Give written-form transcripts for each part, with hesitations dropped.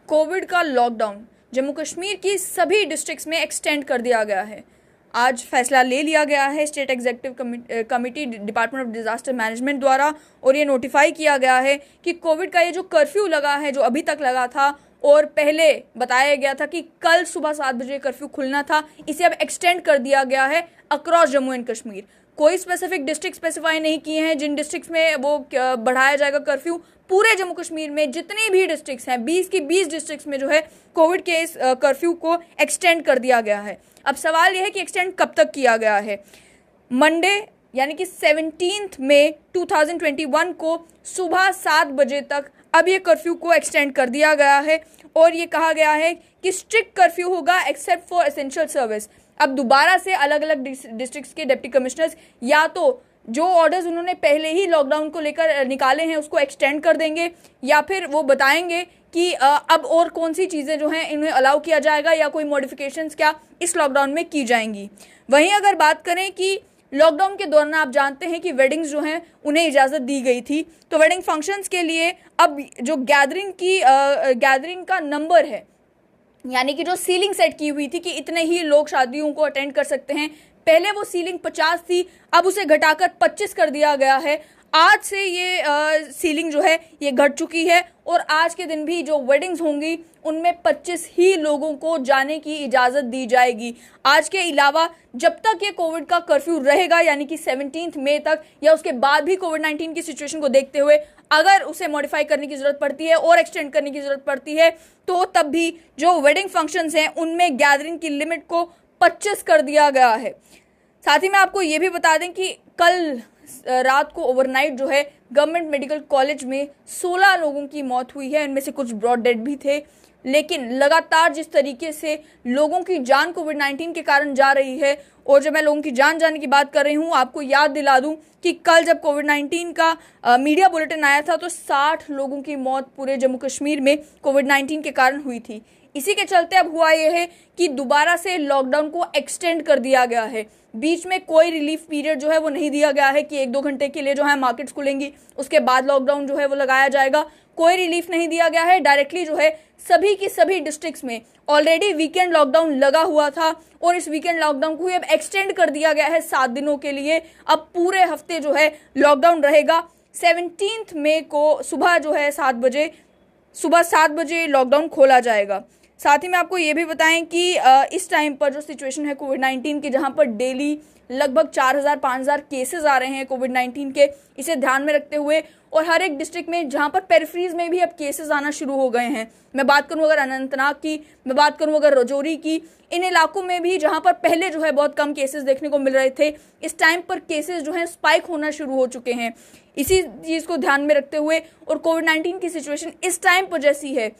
Covid का lockdown Jammu Kashmir की सभी डिस्ट्रिक्ट्स में एक्सटेंड कर दिया गया है। आज फैसला ले लिया गया है state executive committee department of disaster management द्वारा, और ये नोटिफाई किया गया है कि कोविड का ये जो कर्फ्यू लगा है, जो अभी तक लगा था और पहले बताया गया था कि कल सुबह 7 बजे कर्फ्यू खुलना था, इसे अब एक्सटेंड कर दिया गया है अक्रॉस जम्मू एंड कश्मीर। कोई स्पेसिफिक डिस्ट्रिक्ट स्पेसिफाई नहीं किए हैं जिन डिस्ट्रिक्ट्स में वो बढ़ाया जाएगा कर्फ्यू। पूरे जम्मू कश्मीर में जितनी भी डिस्ट्रिक्ट्स हैं, 20 की 20 डिस्ट्रिक्ट्स में जो है कोविड के इस कर्फ्यू को एक्सटेंड कर दिया गया है। अब सवाल यह है कि एक्सटेंड कब तक किया गया है। मंडे यानी कि 17 मई 2021 को सुबह 7 बजे तक अब ये कर्फ्यू को एक्सटेंड कर दिया गया है, और ये कहा गया है कि स्ट्रिक्ट कर्फ्यू होगा एक्सेप्ट फॉर एसेंशियल सर्विस। अब दोबारा से अलग अलग डिस्ट्रिक्ट्स के डिप्टी कमिश्नर्स या तो जो ऑर्डर्स उन्होंने पहले ही लॉकडाउन को लेकर निकाले हैं उसको एक्सटेंड कर देंगे, या फिर वो बताएंगे कि अब और कौन सी चीज़ें जो हैं इन्हें अलाउ किया जाएगा या कोई मॉडिफिकेशंस क्या इस लॉकडाउन में की जाएंगी। वहीं अगर बात करें कि लॉकडाउन के दौरान आप जानते हैं कि वेडिंग्स जो हैं उन्हें इजाज़त दी गई थी, तो वेडिंग फंक्शंस के लिए अब जो गैदरिंग का नंबर है, यानी कि जो सीलिंग सेट की हुई थी कि इतने ही लोग शादियों को अटेंड कर सकते हैं, पहले वो सीलिंग 50 थी, अब उसे घटाकर 25 कर दिया गया है। आज से ये सीलिंग जो है ये घट चुकी है, और आज के दिन भी जो वेडिंग्स होंगी उनमें 25 ही लोगों को जाने की इजाज़त दी जाएगी। आज के अलावा जब तक ये कोविड का कर्फ्यू रहेगा, यानी कि 17 मई तक, या उसके बाद भी कोविड-19 की सिचुएशन को देखते हुए अगर उसे मॉडिफाई करने की ज़रूरत पड़ती है और एक्सटेंड करने की ज़रूरत पड़ती है, तो तब भी जो वेडिंग फंक्शंस हैं उनमें गैदरिंग की लिमिट को 25 कर दिया गया है। साथ ही में आपको ये भी बता दें कि कल रात को ओवरनाइट जो है गवर्नमेंट मेडिकल कॉलेज में 16 लोगों की मौत हुई है। इनमें से कुछ ब्रॉड डेड भी थे, लेकिन लगातार जिस तरीके से लोगों की जान कोविड-19 के कारण जा रही है, और जब मैं लोगों की जान जाने की बात कर रही हूँ, आपको याद दिला दूं कि कल जब कोविड-19 का मीडिया बुलेटिन आया था तो 60 लोगों की मौत पूरे जम्मू कश्मीर में कोविड-19 के कारण हुई थी। इसी के चलते अब हुआ यह है कि दोबारा से लॉकडाउन को एक्सटेंड कर दिया गया है। बीच में कोई रिलीफ पीरियड जो है वो नहीं दिया गया है कि 1-2 घंटे के लिए जो है मार्केट्स खुलेंगी, उसके बाद लॉकडाउन जो है वो लगाया जाएगा। कोई रिलीफ नहीं दिया गया है। डायरेक्टली जो है सभी की सभी डिस्ट्रिक्ट्स में ऑलरेडी वीकेंड लॉकडाउन लगा हुआ था, और इस वीकेंड लॉकडाउन को अब एक्सटेंड कर दिया गया है 7 दिनों के लिए। अब पूरे हफ्ते जो है लॉकडाउन रहेगा। 17 मई को सुबह जो है 7 बजे लॉकडाउन खोला जाएगा। साथ ही में आपको ये भी बताएं कि इस टाइम पर जो सिचुएशन है कोविड-19 की, जहां पर डेली लगभग 4000-5000 केसेस आ रहे हैं कोविड-19 के, इसे ध्यान में रखते हुए, और हर एक डिस्ट्रिक्ट में जहां पर पेरिफेरीज में भी अब केसेस आना शुरू हो गए हैं। मैं बात करूं अगर अनंतनाग की, मैं बात करूं अगर राजौरी की, इन इलाकों में भी जहां पर पहले जो है बहुत कम केसेस देखने को मिल रहे थे, इस टाइम पर केसेस जो हैं स्पाइक होना शुरू हो चुके हैं। इसी चीज़ को ध्यान में रखते हुए, और कोविड-19 की सिचुएशन इस टाइम पर जैसी है,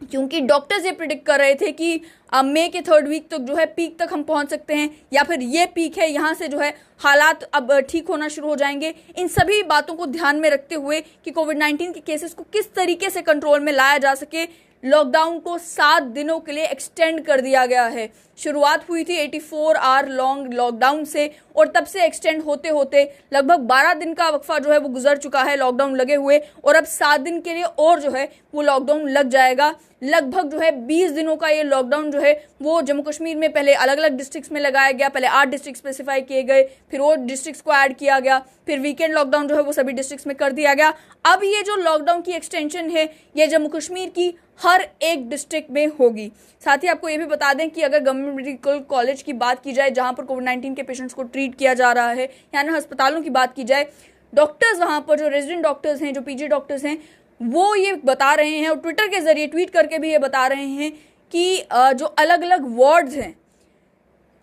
क्योंकि डॉक्टर्स ये प्रिडिक्ट कर रहे थे कि मई के 3rd वीक तक जो है पीक तक हम पहुंच सकते हैं, या फिर ये पीक है, यहाँ से जो है हालात अब ठीक होना शुरू हो जाएंगे। इन सभी बातों को ध्यान में रखते हुए कि कोविड-19 के केसेस को किस तरीके से कंट्रोल में लाया जा सके, लॉकडाउन को 7 दिनों के लिए एक्सटेंड कर दिया गया है। शुरुआत हुई थी 84 आवर लॉन्ग लॉकडाउन से, और तब से एक्सटेंड होते होते लगभग 12 दिन का वक्फा जो है वो गुजर चुका है लॉकडाउन लगे हुए, और अब 7 दिन के लिए और जो है वो लॉकडाउन लग जाएगा। लगभग जो है 20 दिनों का ये लॉकडाउन जो है वो जम्मू कश्मीर में पहले अलग अलग डिस्ट्रिक्ट्स में लगाया गया। पहले 8 डिस्ट्रिक्ट स्पेसिफाई किए गए, फिर और डिस्ट्रिक्ट्स को ऐड किया गया, फिर वीकेंड लॉकडाउन जो है वो सभी डिस्ट्रिक्ट्स में कर दिया गया। अब ये जो लॉकडाउन की एक्सटेंशन है ये जम्मू कश्मीर की हर एक डिस्ट्रिक्ट में होगी। साथ ही आपको ये भी बता दें कि अगर गवर्नमेंट मेडिकल कॉलेज की बात की जाए, जहां पर कोविड-19 के पेशेंट्स को ट्रीट किया जा रहा है, यानी अस्पतालों की बात की जाए, डॉक्टर्स वहां पर जो रेजिडेंट डॉक्टर्स हैं, जो पीजी डॉक्टर्स हैं, वो ये बता रहे हैं, और ट्विटर के जरिए ट्वीट करके भी ये बता रहे हैं कि जो अलग अलग वार्ड्स हैं,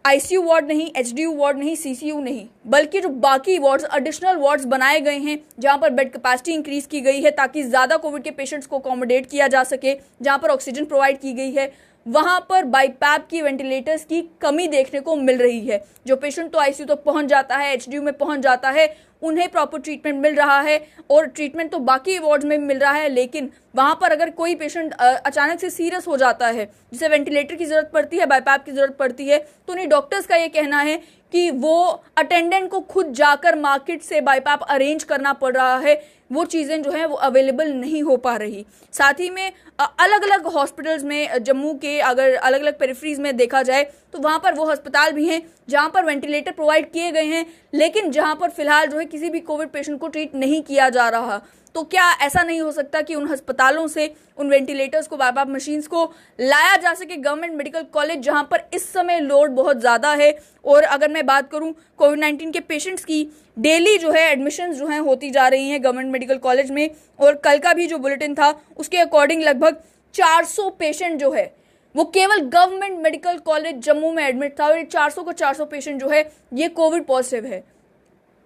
आईसीयू वार्ड नहीं, एचडीयू वार्ड नहीं, सीसीयू नहीं, बल्कि जो बाकी वार्ड्स, एडिशनल वार्ड्स बनाए गए हैं जहां पर बेड कैपेसिटी इंक्रीज की गई है ताकि ज़्यादा कोविड के पेशेंट्स को अकोमोडेट किया जा सके, जहां पर ऑक्सीजन प्रोवाइड की गई है, वहां पर बाईपैप की, वेंटिलेटर्स की कमी देखने को मिल रही है। जो पेशेंट तो आईसीयू तो पहुंच जाता है, एचडीयू में पहुंच जाता है, उन्हें प्रॉपर ट्रीटमेंट मिल रहा है, और ट्रीटमेंट तो बाकी वार्ड्स में मिल रहा है, लेकिन वहां पर अगर कोई पेशेंट अचानक से सीरियस हो जाता है, जिसे वेंटिलेटर की ज़रूरत पड़ती है, बाईपैप की ज़रूरत पड़ती है, तो उन्हीं डॉक्टर्स का ये कहना है कि वो अटेंडेंट को खुद जाकर मार्केट से बाईपैप अरेंज करना पड़ रहा है। वो चीज़ें जो है वो अवेलेबल नहीं हो पा रही। साथ ही में अलग अलग हॉस्पिटल्स में जम्मू के अगर अलग अलग पेरिफेरीज में देखा जाए तो वहाँ पर वो अस्पताल भी हैं जहाँ पर वेंटिलेटर प्रोवाइड किए गए हैं, लेकिन जहाँ पर फिलहाल जो है किसी भी कोविड पेशेंट को ट्रीट नहीं किया जा रहा। तो क्या ऐसा नहीं हो सकता कि उन अस्पतालों से उन वेंटिलेटर्स को, वाइपअप मशीन्स को लाया जा सके गवर्नमेंट मेडिकल कॉलेज, जहां पर इस समय लोड बहुत ज़्यादा है। और अगर मैं बात करूं कोविड-19 के पेशेंट्स की, डेली जो है एडमिशन्स जो हैं होती जा रही हैं गवर्नमेंट मेडिकल कॉलेज में, और कल का भी जो बुलेटिन था उसके अकॉर्डिंग लगभग 400 पेशेंट जो है वो केवल गवर्नमेंट मेडिकल कॉलेज जम्मू में एडमिट था, और ये 400 को 400 पेशेंट जो है ये कोविड पॉजिटिव है।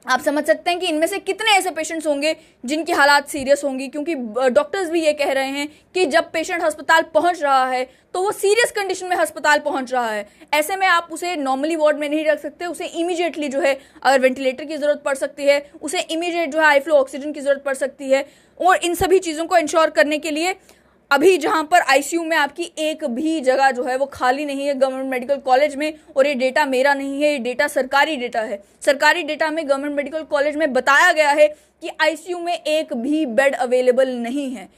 आप समझ सकते हैं कि इनमें से कितने ऐसे पेशेंट्स होंगे जिनकी हालात सीरियस होंगी, क्योंकि डॉक्टर्स भी ये कह रहे हैं कि जब पेशेंट अस्पताल पहुंच रहा है तो वो सीरियस कंडीशन में अस्पताल पहुंच रहा है। ऐसे में आप उसे नॉर्मली वार्ड में नहीं रख सकते, उसे इमीडिएटली जो है अगर वेंटिलेटर की ज़रूरत पड़ सकती है, उसे इमीडिएट जो है हाई फ्लो ऑक्सीजन की ज़रूरत पड़ सकती है। और इन सभी चीज़ों को इंश्योर करने के लिए अभी जहां पर आईसीयू में आपकी एक भी जगह जो है वो खाली नहीं है गवर्नमेंट मेडिकल कॉलेज में, और ये डेटा मेरा नहीं है, ये डेटा सरकारी डेटा है। सरकारी डेटा में गवर्नमेंट मेडिकल कॉलेज में बताया गया है कि आईसीयू में एक भी बेड अवेलेबल नहीं है,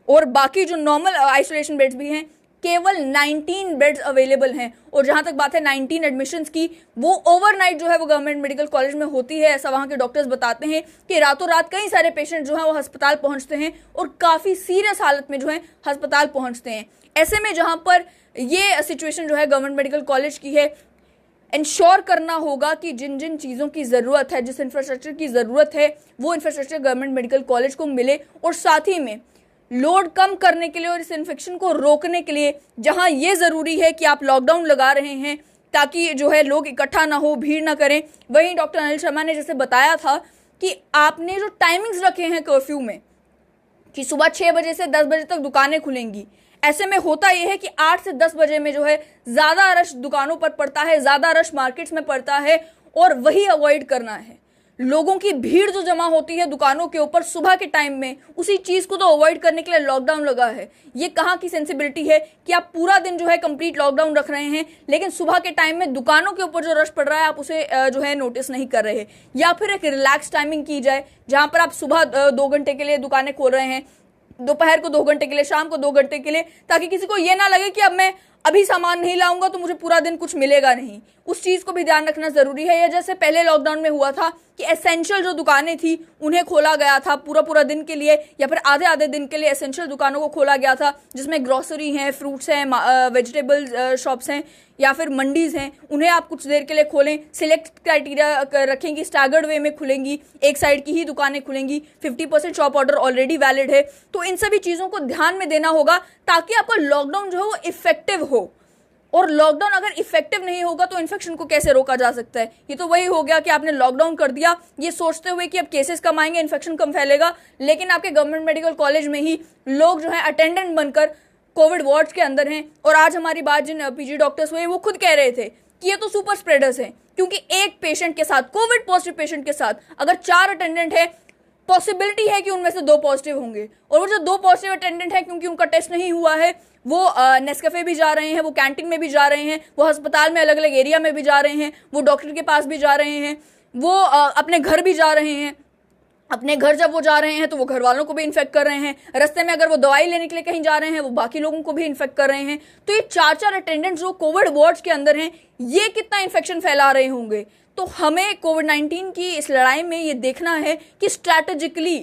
और बाकी जो नॉर्मल आइसोलेशन बेड्स भी हैं केवल 19 बेड्स अवेलेबल हैं। और जहां तक बात है 19 एडमिशन्स की, वो ओवरनाइट जो है वो गवर्नमेंट मेडिकल कॉलेज में होती है। ऐसा वहां के डॉक्टर्स बताते हैं कि रातों रात कई सारे पेशेंट जो है वो अस्पताल पहुंचते हैं और काफ़ी सीरियस हालत में जो है अस्पताल पहुंचते हैं। ऐसे में जहां पर ये सिचुएशन जो है गवर्नमेंट मेडिकल कॉलेज की है, इंश्योर करना होगा कि जिन जिन चीज़ों की ज़रूरत है, जिस इंफ्रास्ट्रक्चर की ज़रूरत है, वो इंफ्रास्ट्रक्चर गवर्नमेंट मेडिकल कॉलेज को मिले। और साथ ही में लोड कम करने के लिए और इस इन्फेक्शन को रोकने के लिए जहां ये ज़रूरी है कि आप लॉकडाउन लगा रहे हैं ताकि जो है लोग इकट्ठा ना हो, भीड़ ना करें, वहीं डॉक्टर अनिल शर्मा ने जैसे बताया था कि आपने जो टाइमिंग्स रखे हैं कर्फ्यू में कि सुबह 6 बजे से 10 बजे तक दुकानें खुलेंगी, ऐसे में होता यह है कि 8 से 10 बजे में जो है ज़्यादा रश दुकानों पर पड़ता है, ज़्यादा रश मार्केट्स में पड़ता है, और वही अवॉइड करना है। लोगों की भीड़ जो जमा होती है दुकानों के ऊपर सुबह के टाइम में, उसी चीज़ को तो अवॉइड करने के लिए लॉकडाउन लगा है। ये कहाँ की सेंसिबिलिटी है कि आप पूरा दिन जो है कंप्लीट लॉकडाउन रख रहे हैं, लेकिन सुबह के टाइम में दुकानों के ऊपर जो रश पड़ रहा है आप उसे जो है नोटिस नहीं कर रहे। या फिर एक रिलैक्स टाइमिंग की जाए जहाँ पर आप सुबह 2 घंटे के लिए दुकानें खोल रहे हैं, दोपहर को 2 घंटे के लिए, शाम को 2 घंटे के लिए, ताकि किसी को ये ना लगे कि अब मैं अभी सामान नहीं लाऊंगा तो मुझे पूरा दिन कुछ मिलेगा नहीं। उस चीज़ को भी ध्यान रखना ज़रूरी है। या जैसे पहले लॉकडाउन में हुआ था कि एसेंशियल जो दुकानें थी उन्हें खोला गया था पूरा दिन के लिए, या फिर आधे दिन के लिए एसेंशियल दुकानों को खोला गया था, जिसमें ग्रोसरी हैं, फ्रूट्स हैं, वेजिटेबल शॉप्स हैं, या फिर मंडीज़ हैं, उन्हें आप कुछ देर के लिए खोलें। सिलेक्ट क्राइटेरिया रखेंगी, स्टैगर्ड वे में खुलेंगी, एक साइड की ही दुकानें खुलेंगी, 50% शॉप ऑर्डर ऑलरेडी वैलिड है। तो इन सभी चीज़ों को ध्यान में देना होगा ताकि आपका लॉकडाउन जो है वो इफेक्टिव हो। और लॉकडाउन अगर इफेक्टिव नहीं होगा तो इन्फेक्शन को कैसे रोका जा सकता है? ये तो वही हो गया कि आपने लॉकडाउन कर दिया ये सोचते हुए कि अब केसेस कम आएंगे, इन्फेक्शन कम फैलेगा, लेकिन आपके गवर्नमेंट मेडिकल कॉलेज में ही लोग जो है अटेंडेंट बनकर कोविड वार्ड्स के अंदर हैं। और आज हमारी बात जिन पीजी डॉक्टर्स हुए वो खुद कह रहे थे कि ये तो सुपर स्प्रेडर्स हैं, क्योंकि एक पेशेंट के साथ, कोविड पॉजिटिव पेशेंट के साथ अगर 4 अटेंडेंट है, पॉसिबिलिटी है कि उनमें से 2 पॉजिटिव होंगे। और वो जो 2 पॉजिटिव अटेंडेंट है, क्योंकि उनका टेस्ट नहीं हुआ है, वो नेस्कैफे भी जा रहे हैं, वो कैंटीन में भी जा रहे हैं, वो अस्पताल में अलग अलग एरिया में भी जा रहे हैं, वो डॉक्टर के पास भी जा रहे हैं, वो अपने घर भी जा रहे हैं। अपने घर जब वो जा रहे हैं तो वो घर वालों को भी इन्फेक्ट कर रहे हैं, रास्ते में अगर वो दवाई लेने के लिए कहीं जा रहे हैं वो बाकी लोगों को भी इन्फेक्ट कर रहे हैं। तो ये 4 अटेंडेंट्स जो कोविड वार्ड्स के अंदर हैं, ये कितना इन्फेक्शन फैला रहे होंगे। तो हमें कोविड-19 की इस लड़ाई में ये देखना है कि स्ट्रैटेजिकली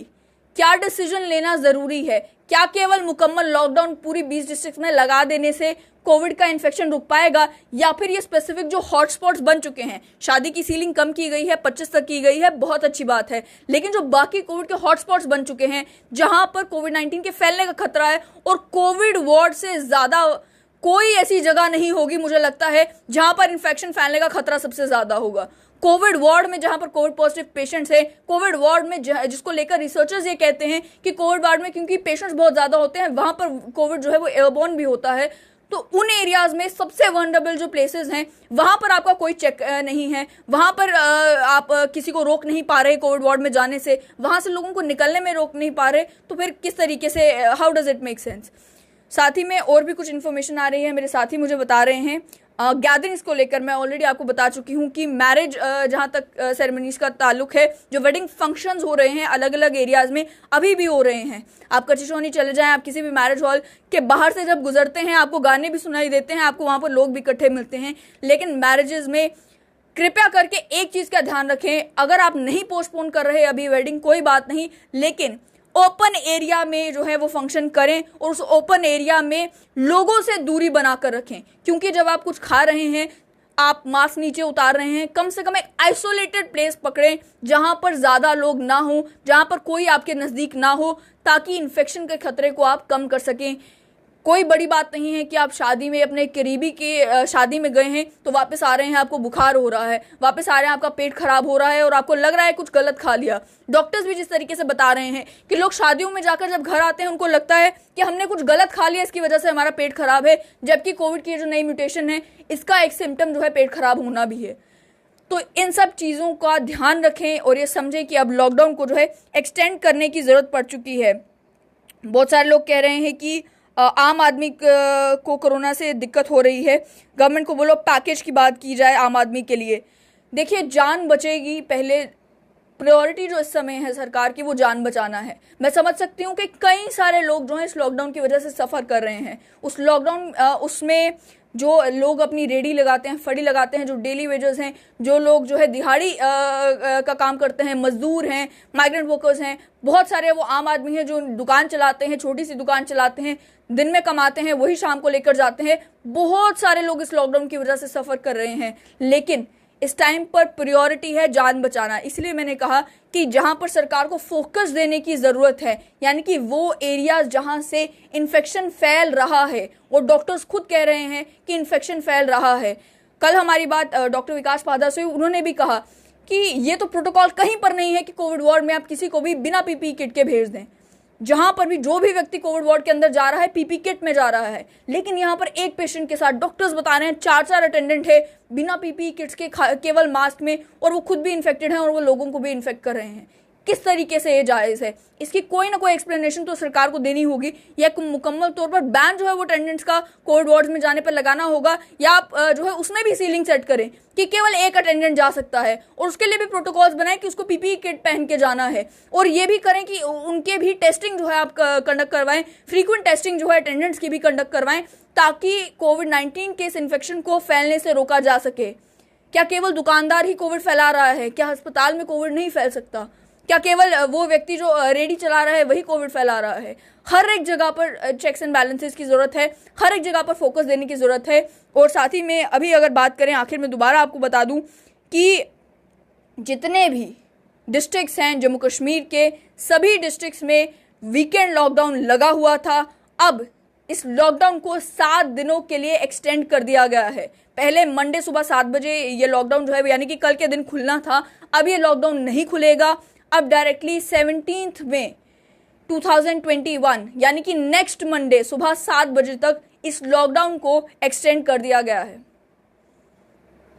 क्या डिसीजन लेना ज़रूरी है। क्या केवल मुकम्मल लॉकडाउन पूरी 20 डिस्ट्रिक्ट में लगा देने से कोविड का इन्फेक्शन रुक पाएगा, या फिर ये स्पेसिफिक जो हॉटस्पॉट्स बन चुके हैं, शादी की सीलिंग कम की गई है, 25 तक की गई है, बहुत अच्छी बात है, लेकिन जो बाकी कोविड के हॉटस्पॉट्स बन चुके हैं जहां पर कोविड-19 के फैलने का खतरा है, और कोविड वार्ड से ज़्यादा कोई ऐसी जगह नहीं होगी मुझे लगता है जहां पर इन्फेक्शन फैलने का खतरा सबसे ज़्यादा होगा। कोविड वार्ड में जहां पर कोविड पॉजिटिव पेशेंट्स हैं, कोविड वार्ड में जिसको लेकर रिसर्चर्स ये कहते हैं कि कोविड वार्ड में क्योंकि पेशेंट्स बहुत ज़्यादा होते हैं, वहां पर कोविड जो है वो एयरबॉर्न भी होता है। तो उन एरियाज में सबसे वनरेबल जो प्लेसेस हैं वहां पर आपका कोई चेक नहीं है, वहां पर आप किसी को रोक नहीं पा रहे कोविड वार्ड में जाने से, वहां से लोगों को निकलने में रोक नहीं पा रहे, तो फिर किस तरीके से, how does it make sense. साथ ही में और भी कुछ इन्फॉर्मेशन आ रही है, मेरे साथी मुझे बता रहे हैं गैदरिंग्स को लेकर मैं ऑलरेडी आपको बता चुकी हूँ कि मैरिज जहाँ तक सेरेमनीज का ताल्लुक है, जो वेडिंग फंक्शंस हो रहे हैं अलग अलग एरियाज में अभी भी हो रहे हैं। आप कचिशोनी चले जाएं, आप किसी भी मैरिज हॉल के बाहर से जब गुजरते हैं आपको गाने भी सुनाई देते हैं, आपको वहाँ पर लोग भी इकट्ठे मिलते हैं। लेकिन मैरिजेज में कृपया करके एक चीज़ का ध्यान रखें, अगर आप नहीं पोस्टपोन कर रहे अभी वेडिंग कोई बात नहीं, लेकिन ओपन एरिया में जो है वो फंक्शन करें और उस ओपन एरिया में लोगों से दूरी बनाकर रखें। क्योंकि जब आप कुछ खा रहे हैं, आप मास्क नीचे उतार रहे हैं, कम से कम एक आइसोलेटेड प्लेस पकड़ें जहां पर ज़्यादा लोग ना हो, जहां पर कोई आपके नज़दीक ना हो, ताकि इन्फेक्शन के खतरे को आप कम कर सकें। कोई बड़ी बात नहीं है कि आप शादी में अपने करीबी के शादी में गए हैं तो वापस आ रहे हैं आपको बुखार हो रहा है, वापस आ रहे हैं आपका पेट खराब हो रहा है और आपको लग रहा है कुछ गलत खा लिया। डॉक्टर्स भी जिस तरीके से बता रहे हैं कि लोग शादियों में जाकर जब घर आते हैं उनको लगता है कि हमने कुछ गलत खा लिया, इसकी वजह से हमारा पेट खराब है, जबकि कोविड की जो नई म्यूटेशन है इसका एक सिम्टम जो है पेट खराब होना भी है। तो इन सब चीज़ों का ध्यान रखें और ये समझें कि अब लॉकडाउन को जो है एक्सटेंड करने की ज़रूरत पड़ चुकी है। बहुत सारे लोग कह रहे हैं कि आम आदमी को कोरोना से दिक्कत हो रही है, गवर्नमेंट को बोलो पैकेज की बात की जाए आम आदमी के लिए। देखिए, जान बचेगी, पहले प्रायोरिटी जो इस समय है सरकार की वो जान बचाना है। मैं समझ सकती हूँ कि कई सारे लोग जो हैं इस लॉकडाउन की वजह से सफ़र कर रहे हैं। उस लॉकडाउन उसमें जो लोग अपनी रेडी लगाते हैं, फड़ी लगाते हैं, जो डेली वेजेस हैं, जो लोग जो है दिहाड़ी का काम करते हैं, मजदूर हैं, माइग्रेंट वर्कर्स हैं, बहुत सारे वो आम आदमी हैं जो दुकान चलाते हैं, छोटी सी दुकान चलाते हैं, दिन में कमाते हैं, वही शाम को लेकर जाते हैं। बहुत सारे लोग इस लॉकडाउन की वजह से सफ़र कर रहे हैं, लेकिन इस टाइम पर प्रायोरिटी है जान बचाना। इसलिए मैंने कहा कि जहां पर सरकार को फोकस देने की ज़रूरत है, यानी कि वो एरियाज जहां से इन्फेक्शन फैल रहा है, वो डॉक्टर्स खुद कह रहे हैं कि इन्फेक्शन फैल रहा है। कल हमारी बात डॉक्टर विकास पादा से, उन्होंने भी कहा कि ये तो प्रोटोकॉल कहीं पर नहीं है कि कोविड वार्ड में आप किसी को भी बिना पीपीई किट के भेज दें। जहां पर भी जो भी व्यक्ति कोविड वार्ड के अंदर जा रहा है पीपी किट में जा रहा है, लेकिन यहाँ पर एक पेशेंट के साथ डॉक्टर्स बता रहे हैं 4 अटेंडेंट है बिना पीपी किट्स के, केवल मास्क में, और वो खुद भी इन्फेक्टेड हैं और वो लोगों को भी इन्फेक्ट कर रहे हैं। किस तरीके से ये जायज़ है? इसकी कोई ना कोई एक्सप्लेनेशन तो सरकार को देनी होगी, या मुकम्मल तौर पर बैन जो है वो अटेंडेंट्स का कोविड वार्ड्स में जाने पर लगाना होगा, या आप जो है उसमें भी सीलिंग सेट करें कि केवल एक अटेंडेंट जा सकता है, और उसके लिए भी प्रोटोकॉल्स बनाएं कि उसको पीपीई किट पहन के जाना है। और ये भी करें कि उनके भी टेस्टिंग जो है आप कंडक्ट करवाएं, फ्रीक्वेंट टेस्टिंग जो है अटेंडेंट्स की भी कंडक्ट करवाएं, ताकि कोविड-19 के इस इन्फेक्शन को फैलने से रोका जा सके। क्या केवल दुकानदार ही कोविड फैला रहा है? क्या अस्पताल में कोविड नहीं फैल सकता? क्या केवल वो व्यक्ति जो रेडी चला रहा है वही कोविड फैला रहा है? हर एक जगह पर चेक्स एंड बैलेंसेस की ज़रूरत है, हर एक जगह पर फोकस देने की ज़रूरत है। और साथ ही में अभी अगर बात करें, आखिर में दोबारा आपको बता दूं कि जितने भी डिस्ट्रिक्ट्स हैं जम्मू कश्मीर के, सभी डिस्ट्रिक्ट्स में वीकेंड लॉकडाउन लगा हुआ था। अब इस लॉकडाउन को 7 दिनों के लिए एक्सटेंड कर दिया गया है। पहले मंडे सुबह 7 बजे ये लॉकडाउन जो है यानी कि कल के दिन खुलना था, अब ये लॉकडाउन नहीं खुलेगा। अब डायरेक्टली 17 मई 2021 यानी कि नेक्स्ट मंडे सुबह 7 बजे तक इस लॉकडाउन को एक्सटेंड कर दिया गया है।